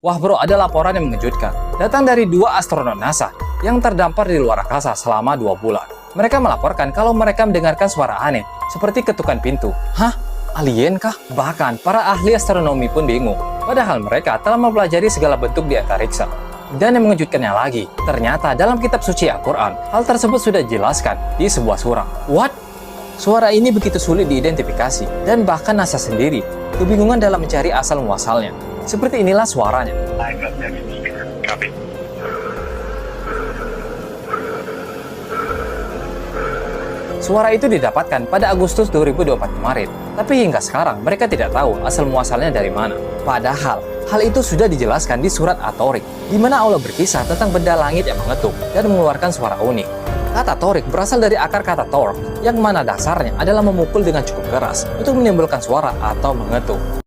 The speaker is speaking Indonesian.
Wah bro, ada laporan yang mengejutkan. Datang dari dua astronot NASA yang terdampar di luar angkasa selama 2 bulan. Mereka melaporkan kalau mereka mendengarkan suara aneh, seperti ketukan pintu. Hah? Alien kah? Bahkan, para ahli astronomi pun bingung. Padahal mereka telah mempelajari segala bentuk di antariksa. Dan yang mengejutkannya lagi, ternyata dalam kitab suci Al-Quran, hal tersebut sudah dijelaskan di sebuah surah. What? Suara ini begitu sulit diidentifikasi, dan bahkan NASA sendiri kebingungan dalam mencari asal-muasalnya. Seperti inilah suaranya. Copy. Suara itu didapatkan pada Agustus 2024 kemarin, tapi hingga sekarang mereka tidak tahu asal-muasalnya dari mana. Padahal, hal itu sudah dijelaskan di surat At-Tariq, di mana Allah berkisah tentang benda langit yang mengetuk dan mengeluarkan suara unik. Kata Tariq berasal dari akar kata torq, yang mana dasarnya adalah memukul dengan cukup keras untuk menimbulkan suara atau mengetuk.